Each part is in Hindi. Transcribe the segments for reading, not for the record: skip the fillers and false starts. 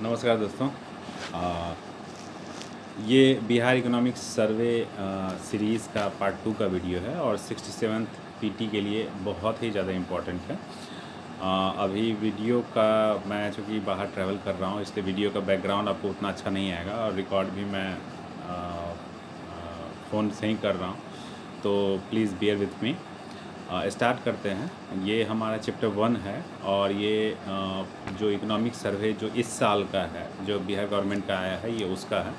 नमस्कार दोस्तों। आ, ये बिहार इकोनॉमिक्स सर्वे सीरीज़ का पार्ट 2 का वीडियो है और 67th पीटी के लिए बहुत ही ज़्यादा इम्पोर्टेंट है। अभी वीडियो का मैं चूँकि बाहर ट्रैवल कर रहा हूँ इसलिए वीडियो का बैकग्राउंड आपको उतना अच्छा नहीं आएगा और रिकॉर्ड भी मैं फ़ोन से ही कर रहा हूँ, तो please beer with me. Start करते हैं। ये हमारा चैप्टर 1 है और ये जो इकोनॉमिक सर्वे जो इस साल का है, जो बिहार गवर्नमेंट का आया है, ये उसका है,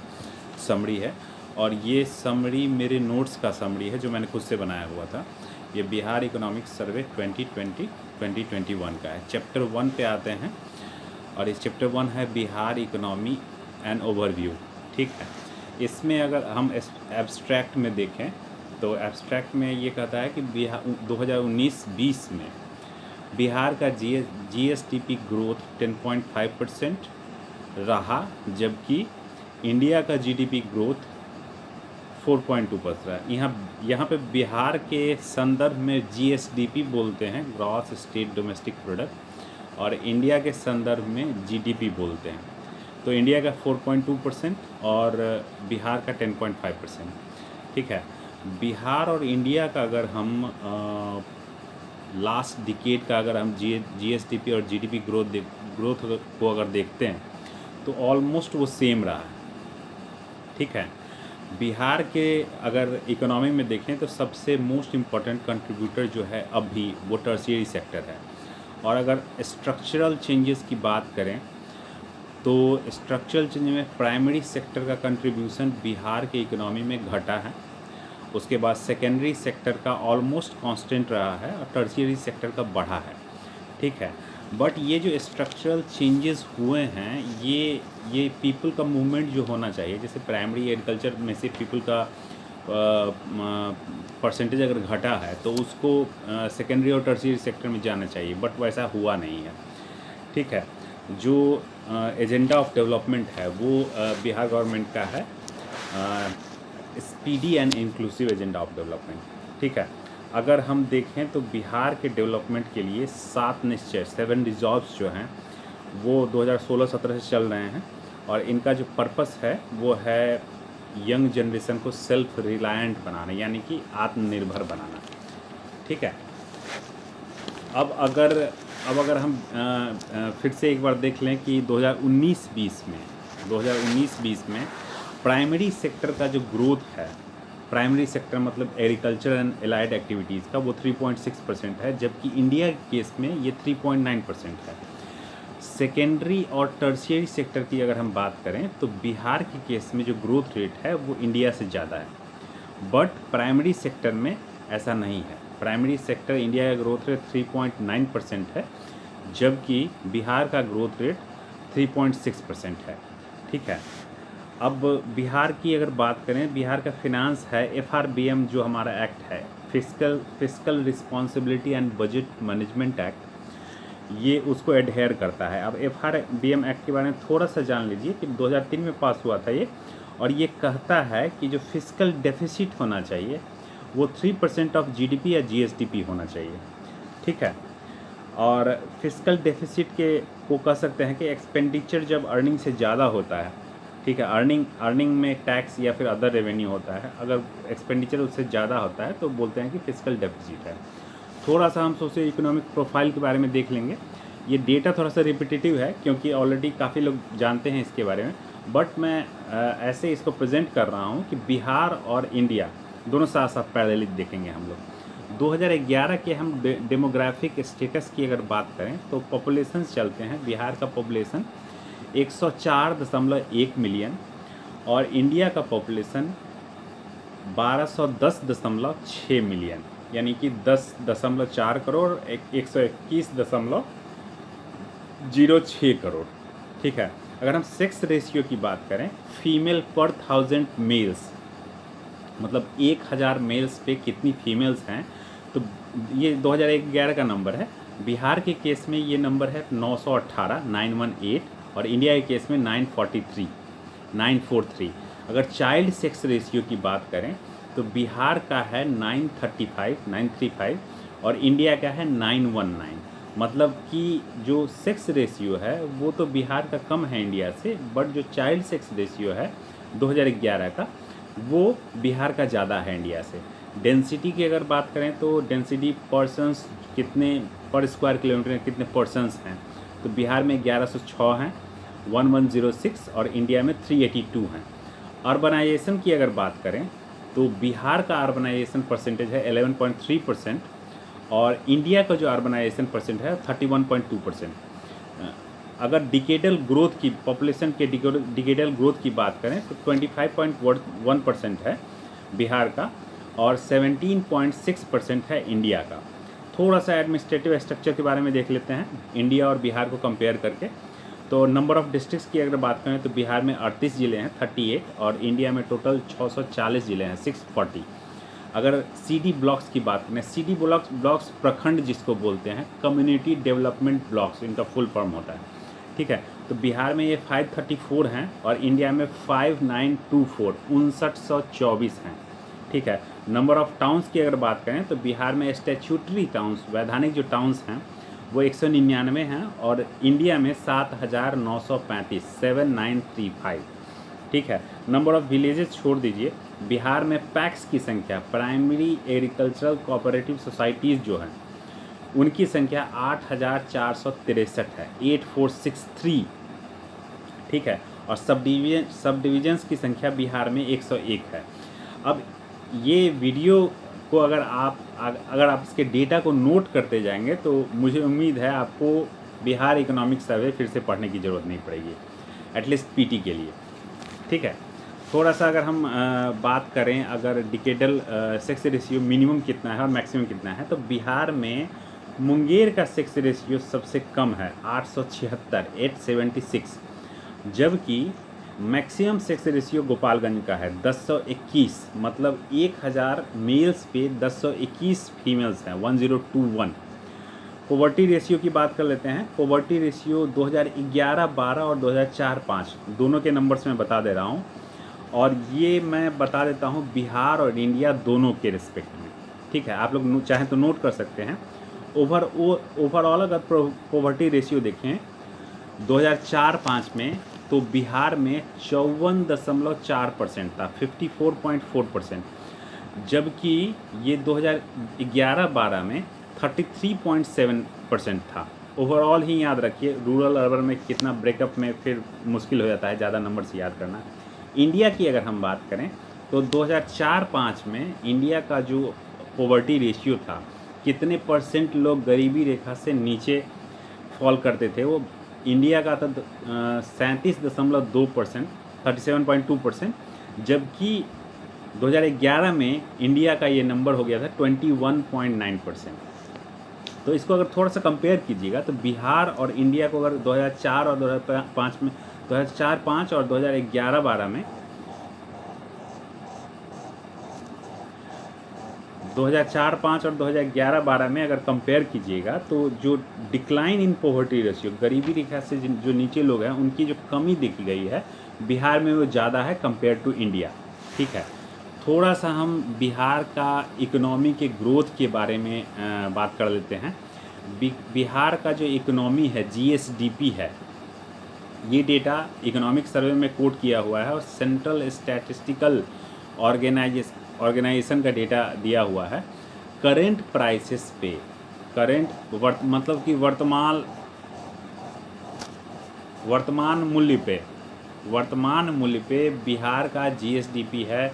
समरी है। और ये समरी मेरे नोट्स का समरी है जो मैंने खुद से बनाया हुआ था। ये बिहार इकोनॉमिक सर्वे 2020-2021 का है। चैप्टर 1 पे आते हैं और इस चैप्टर 1 है बिहार इकोनॉमी एंड ओवरव्यू। ठीक है, इसमें अगर हम एब्स्ट्रैक्ट में देखें तो एब्स्ट्रैक्ट में ये कहता है कि बिहार 2019-20 में बिहार का जीएसडीपी ग्रोथ 10.5% रहा, जबकि इंडिया का जीडीपी ग्रोथ 4.2% रहा। यहाँ पे बिहार के संदर्भ में जीएसडीपी बोलते हैं, ग्रॉस स्टेट डोमेस्टिक प्रोडक्ट, और इंडिया के संदर्भ में जीडीपी बोलते हैं। तो इंडिया का 4.2% और बिहार का 10.5%। ठीक है, बिहार और इंडिया का अगर हम लास्ट डिकेड का अगर हम जीएसडीपी और जीडीपी ग्रोथ को अगर देखते हैं तो ऑलमोस्ट वो सेम रहा है। ठीक है, बिहार के अगर इकोनॉमी में देखें तो सबसे मोस्ट इम्पॉर्टेंट कंट्रीब्यूटर जो है अभी वो टर्शियरी सेक्टर है। और अगर स्ट्रक्चरल चेंजेस की बात करें तो स्ट्रक्चरल चेंज में प्राइमरी सेक्टर का कंट्रीब्यूशन बिहार के इकोनॉमी में घटा है। उसके बाद सेकेंडरी सेक्टर का ऑलमोस्ट कांस्टेंट रहा है और टर्शियरी सेक्टर का बढ़ा है। ठीक है, बट ये जो स्ट्रक्चरल चेंजेस हुए हैं ये पीपल का मूवमेंट जो होना चाहिए, जैसे प्राइमरी एग्रीकल्चर में से पीपल का परसेंटेज अगर घटा है तो उसको सेकेंडरी और टर्शियरी सेक्टर में जाना चाहिए, बट वैसा हुआ नहीं है। ठीक है, जो एजेंडा ऑफ डेवलपमेंट है वो बिहार गवर्नमेंट का है speedy and inclusive agenda of development. ठीक है, अगर हम देखें तो बिहार के डेवलपमेंट के लिए 7 निश्चय 7 रिजॉल्व्स जो हैं वो 2016-17 से चल रहे हैं और इनका जो पर्पस है वो है यंग जनरेशन को सेल्फ रिलायंट बनाना, यानी कि आत्मनिर्भर बनाना। ठीक है, अब अगर हम फिर से एक बार देख लें कि 2019-20 में प्राइमरी सेक्टर का जो ग्रोथ है, प्राइमरी सेक्टर मतलब एग्रीकल्चर एंड एलाइड एक्टिविटीज़ का, वो 3.6% है, जबकि इंडिया के केस में ये 3.9% है। सेकेंडरी और टर्शियरी सेक्टर की अगर हम बात करें तो बिहार के केस में जो ग्रोथ रेट है वो इंडिया से ज़्यादा है, बट प्राइमरी सेक्टर में ऐसा नहीं है। प्राइमरी सेक्टर इंडिया का ग्रोथ रेट 3.9% है, जबकि बिहार का ग्रोथ रेट 3.6% है। ठीक है, अब बिहार की अगर बात करें, बिहार का फिनांस है एफआरबीएम जो हमारा एक्ट है, fiscal responsibility and budget management act, ये उसको एडहेयर करता है। अब एफआरबीएम एक्ट के बारे में थोड़ा सा जान लीजिए कि 2003 में पास हुआ था ये, और ये कहता है कि जो फिस्कल डेफिसिट होना चाहिए वो 3% ऑफ जीडीपी या जीएसडीपी होना चाहिए। ठीक है, और फिस्कल डेफिसिट के को कह सकते हैं कि एक्सपेंडिचर जब अर्निंग से ज़्यादा होता है। ठीक है, अर्निंग में टैक्स या फिर अदर रेवेन्यू होता है, अगर एक्सपेंडिचर उससे ज़्यादा होता है तो बोलते हैं कि फिस्कल डेफिसिट है। थोड़ा सा हम सोशो इकोनॉमिक प्रोफाइल के बारे में देख लेंगे। ये डेटा थोड़ा सा रिपीटेटिव है क्योंकि ऑलरेडी काफ़ी लोग जानते हैं इसके बारे में, बट मैं ऐसे इसको प्रेजेंट कर रहा हूँ कि बिहार और इंडिया दोनों साथ साथ पैरेलली देखेंगे हम लोग। 2011 के हम डेमोग्राफिक स्टेटस की अगर बात करें तो पॉपुलेशन चलते हैं, बिहार का पॉपुलेशन 104.1 मिलियन और इंडिया का पॉपुलेशन 1210.6 मिलियन, यानी कि 10.4 करोड़ 121.06 करोड़। ठीक है, अगर हम सेक्स रेशियो की बात करें, फीमेल पर 1000 मेल्स, मतलब 1000 मेल्स पे कितनी फीमेल्स हैं, तो ये 2011 का नंबर है। बिहार के केस में ये नंबर है 918 और इंडिया के केस में 943। अगर चाइल्ड सेक्स रेशियो की बात करें तो बिहार का है 935 और इंडिया का है 919, मतलब कि जो सेक्स रेशियो है वो तो बिहार का कम है इंडिया से, बट जो चाइल्ड सेक्स रेशियो है 2011 का वो बिहार का ज़्यादा है इंडिया से। डेंसिटी की अगर बात करें तो डेंसिटी पर्सन्स कितने पर स्क्वायर किलोमीटर में कितने पर्सन्स हैं, तो बिहार में 1106 हैं 1106, और इंडिया में 382 हैं। अर्बनाइजेशन की अगर बात करें तो बिहार का अर्बनाइजेशन परसेंटेज है 11.3%, और इंडिया का जो अर्बनाइजेशन परसेंट है 31.2%। अगर डिकेडल ग्रोथ की, पॉपुलेशन के डिकेडल ग्रोथ की बात करें तो 25.1% है बिहार का, और 17.6% है इंडिया का। थोड़ा सा एडमिनिस्ट्रेटिव स्ट्रक्चर के बारे में देख लेते हैं इंडिया और बिहार को कंपेयर करके। तो नंबर ऑफ़ डिस्ट्रिक्ट्स की अगर बात करें तो बिहार में 38 ज़िले हैं 38, और इंडिया में टोटल 640 ज़िले हैं 640। अगर सीडी ब्लॉक्स की बात करें, सीडी ब्लॉक्स प्रखंड जिसको बोलते हैं, कम्युनिटी डेवलपमेंट ब्लॉक्स इनका फुल फॉर्म होता है, ठीक है। तो बिहार में ये 534 हैं और इंडिया में 5924 5924 हैं, ठीक है। नंबर ऑफ़ टाउन्स की अगर बात करें तो बिहार में स्टैच्यूटरी टाउन्स, वैधानिक जो टाउन्स हैं वो 199 हैं, और इंडिया में 7935 7935, ठीक है। नंबर ऑफ़ विलेजेस छोड़ दीजिए, बिहार में पैक्स की संख्या, प्राइमरी एग्रीकल्चरल कोऑपरेटिव सोसाइटीज़ जो हैं उनकी संख्या 8463 है 8463, ठीक है। और सब डिवीजन्स की संख्या बिहार में 101 है। अब ये वीडियो को अगर आप इसके डेटा को नोट करते जाएंगे तो मुझे उम्मीद है आपको बिहार इकोनॉमिक सर्वे फिर से पढ़ने की ज़रूरत नहीं पड़ेगी, एटलीस्ट पीटी के लिए, ठीक है। थोड़ा सा अगर हम बात करें, अगर डिकेडल सेक्स रेशियो मिनिमम कितना है और मैक्सिमम कितना है, तो बिहार में मुंगेर का सेक्स रेशियो सबसे कम है 876, जबकि मैक्सिमम सेक्स रेशियो गोपालगंज का है 1021, मतलब 1000 मेल्स पे 1021 फीमेल्स हैं 1021। पॉवर्टी रेशियो की बात कर लेते हैं। पॉवर्टी रेशियो 2011-12 और 2004-5 दोनों के नंबर्स मैं बता दे रहा हूँ, और ये मैं बता देता हूँ बिहार और इंडिया दोनों के रिस्पेक्ट में, ठीक है। आप लोग चाहें तो नोट कर सकते हैं। ओवरऑल अगर पॉवर्टी रेशियो देखें 2004-5 में तो बिहार में 54.4% था 54.4%, जबकि ये 2011-12 में 33.7% था। ओवरऑल ही याद रखिए, रूरल अर्बन में कितना ब्रेकअप में फिर मुश्किल हो जाता है ज़्यादा नंबर्स याद करना। इंडिया की अगर हम बात करें तो 2004-5 में इंडिया का जो पॉवर्टी रेशियो था, कितने परसेंट लोग गरीबी रेखा से नीचे फॉल करते थे, वो इंडिया का था 37.2%, 37.2%, जबकि 2011 में इंडिया का ये नंबर हो गया था 21.9%। तो इसको अगर थोड़ा सा कंपेयर कीजिएगा तो बिहार और इंडिया को अगर 2004 और 2005 में 2004-5 और 2011-12 में 2004-5 और 2011-12 में अगर कंपेयर कीजिएगा तो जो डिक्लाइन इन पॉवर्टी रेशियो, गरीबी रेखा से जो नीचे लोग हैं उनकी जो कमी देखी गई है बिहार में वो ज़्यादा है कंपेयर टू इंडिया, ठीक है। थोड़ा सा हम बिहार का इकोनॉमी के ग्रोथ के बारे में बात कर लेते हैं। बिहार का जो इकोनॉमी है GSDP है, ये डेटा इकोनॉमिक सर्वे में कोट किया हुआ है और सेंट्रल स्टैटिस्टिकल ऑर्गेनाइजेशन का डेटा दिया हुआ है। करेंट प्राइसेस पे, मतलब कि वर्तमान मूल्य पे बिहार का GSDP है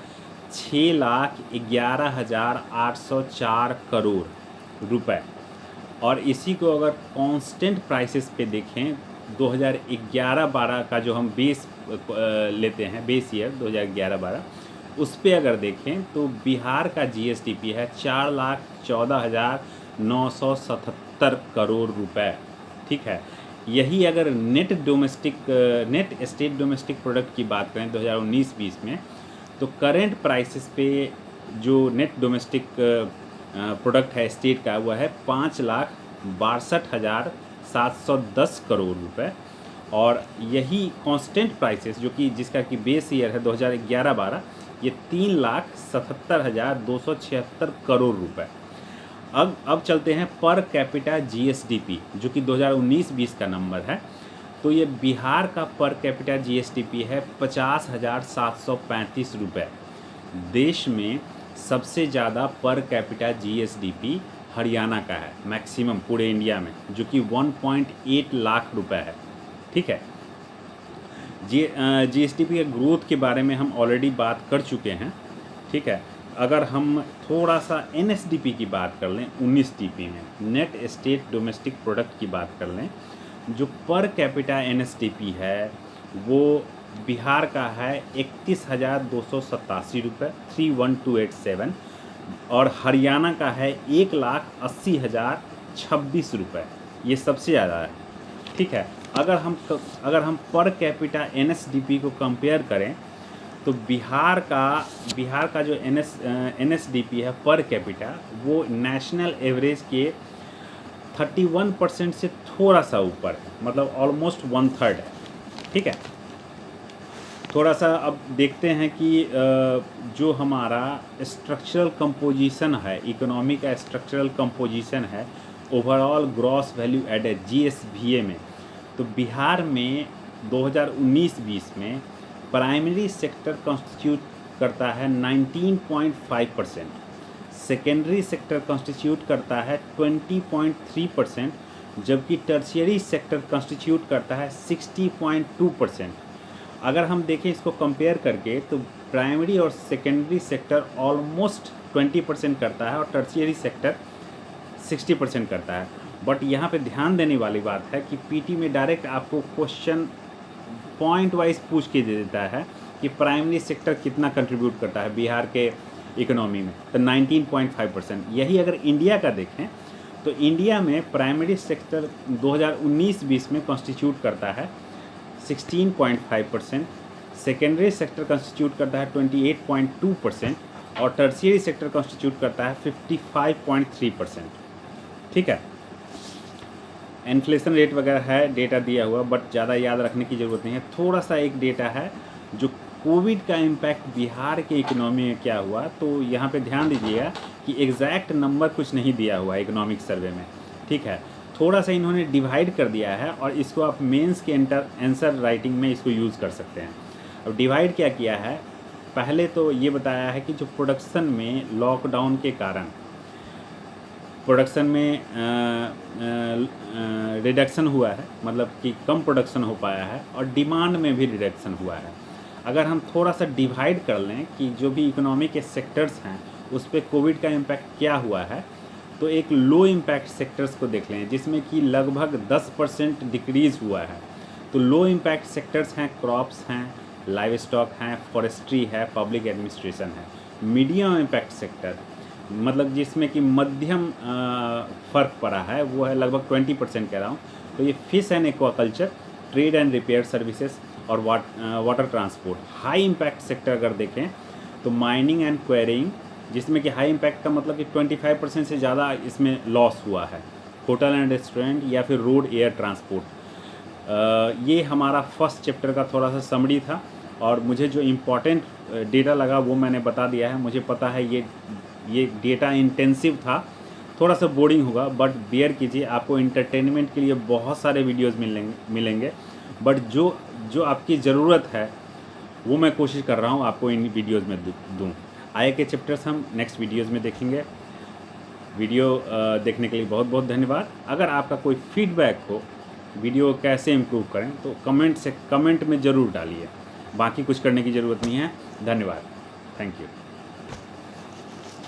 6,11,804 करोड़ रुपए, और इसी को अगर कांस्टेंट प्राइसेस पे देखें 2011-12 का जो हम बेस लेते हैं, बेस ईयर 2011-12, उस पे अगर देखें तो बिहार का GSDP है 4,14,977 करोड़ रुपए, ठीक है। यही अगर नेट स्टेट डोमेस्टिक प्रोडक्ट की बात करें 2019-20 में, तो करेंट प्राइसेस पे जो नेट डोमेस्टिक प्रोडक्ट है स्टेट का, वो है 5,62,710 करोड़ रुपए, और यही कांस्टेंट प्राइसेस जो कि जिसका कि बेस ईयर है 2011-12, ये 3,77,276 करोड़ रुपए। अब चलते हैं पर कैपिटा जीएसडीपी, जो कि 2019-20 का नंबर है। तो ये बिहार का पर कैपिटा जीएसडीपी है 50,735 रुपये। देश में सबसे ज़्यादा पर कैपिटा जीएसडीपी हरियाणा का है, मैक्सिमम पूरे इंडिया में, जो कि 1.8 लाख रुपए है। ठीक है, जीएसडीपी के ग्रोथ के बारे में हम ऑलरेडी बात कर चुके हैं। ठीक है, अगर हम थोड़ा सा एनएसडीपी की बात कर लें, 19 में नेट स्टेट डोमेस्टिक प्रोडक्ट की बात कर लें, जो पर कैपिटा एनएसडीपी है वो बिहार का है 31,287 रुपये, 31,287, और हरियाणा का है 1,80,026 रुपये। ये सबसे ज़्यादा है। ठीक है, अगर हम पर कैपिटा एनएसडीपी को कंपेयर करें तो बिहार का जो एनएसडीपी है पर कैपिटा, वो नेशनल एवरेज के 31% से थोड़ा सा ऊपर है, मतलब ऑलमोस्ट 1/3 है। ठीक है, थोड़ा सा अब देखते हैं कि जो हमारा स्ट्रक्चरल कंपोजिशन है, इकोनॉमी का स्ट्रक्चरल कंपोजिशन है ओवरऑल ग्रॉस वैल्यू एडेड जीएसवीए में, तो बिहार में 2019-20 में प्राइमरी सेक्टर कॉन्स्टिट्यूट करता है 19.5%, सेकेंडरी सेक्टर कॉन्स्टिट्यूट करता है 20.3%, जबकि टर्शियरी सेक्टर कॉन्स्टिट्यूट करता है 60.2%। अगर हम देखें इसको कंपेयर करके, तो प्राइमरी और सेकेंडरी सेक्टर ऑलमोस्ट 20% करता है और टर्शियरी सेक्टर 60% करता है। बट यहाँ पे ध्यान देने वाली बात है कि पीटी में डायरेक्ट आपको क्वेश्चन पॉइंट वाइज पूछ के दे देता है कि प्राइमरी सेक्टर कितना कंट्रीब्यूट करता है बिहार के इकोनॉमी में, तो 19.5%। यही अगर इंडिया का देखें तो इंडिया में प्राइमरी सेक्टर 2019-20 में कॉन्स्टिट्यूट करता है 16.5%, सेकेंडरी सेक्टर कॉन्स्टिट्यूट करता है 28.2% और टर्शियरी सेक्टर कॉन्स्टिट्यूट करता है 55.3%। ठीक है, इन्फ्लेशन रेट वगैरह है डेटा दिया हुआ, बट ज़्यादा याद रखने की ज़रूरत नहीं है। थोड़ा सा एक डेटा है जो कोविड का इम्पैक्ट बिहार के इकोनॉमी में क्या हुआ, तो यहाँ पे ध्यान दीजिएगा कि एग्जैक्ट नंबर कुछ नहीं दिया हुआ है इकोनॉमिक सर्वे में। ठीक है, थोड़ा सा इन्होंने डिवाइड कर दिया है और इसको आप मेंस के आंसर राइटिंग में इसको यूज़ कर सकते हैं। अब डिवाइड क्या किया है, पहले तो ये बताया है कि जो प्रोडक्शन में लॉकडाउन के कारण प्रोडक्शन में रिडक्शन हुआ है, मतलब कि कम प्रोडक्शन हो पाया है, और डिमांड में भी रिडक्शन हुआ है। अगर हम थोड़ा सा डिवाइड कर लें कि जो भी इकोनॉमी के सेक्टर्स हैं उस पर कोविड का इम्पैक्ट क्या हुआ है, तो एक लो इम्पैक्ट सेक्टर्स को देख लें जिसमें कि लगभग 10% डिक्रीज़ हुआ है। तो लो इम्पैक्ट सेक्टर्स हैं, क्रॉप्स हैं, लाइव स्टॉक हैं, फॉरेस्ट्री है, पब्लिक एडमिनिस्ट्रेशन है। मीडियम इम्पैक्ट सेक्टर मतलब जिसमें कि मध्यम फ़र्क पड़ा है वो है लगभग 20% कह रहा हूँ, तो ये fish and aquaculture, trade and repair services और water transport. High impact sector अगर देखें तो माइनिंग एंड क्वेरिंग, जिसमें कि हाई इम्पैक्ट का मतलब कि 25% से ज़्यादा इसमें लॉस हुआ है। होटल एंड रेस्टोरेंट या फिर रोड एयर ट्रांसपोर्ट। ये हमारा फर्स्ट चैप्टर का थोड़ा सा समरी था और मुझे जो इम्पोर्टेंट डेटा लगा वो मैंने बता दिया है। मुझे पता है ये डेटा इंटेंसिव था, थोड़ा सा बोरिंग होगा, बट बेयर कीजिए, आपको इंटरटेनमेंट के लिए बहुत सारे वीडियोस मिलेंगे, बट जो आपकी ज़रूरत है वो मैं कोशिश कर रहा हूँ आपको इन वीडियोस में दूँ। आगे के चैप्टर्स हम नेक्स्ट वीडियोस में देखेंगे। वीडियो देखने के लिए बहुत बहुत धन्यवाद। अगर आपका कोई फीडबैक हो वीडियो कैसे इम्प्रूव करें तो कमेंट में ज़रूर डालिए, बाकी कुछ करने की ज़रूरत नहीं है। धन्यवाद, थैंक यू।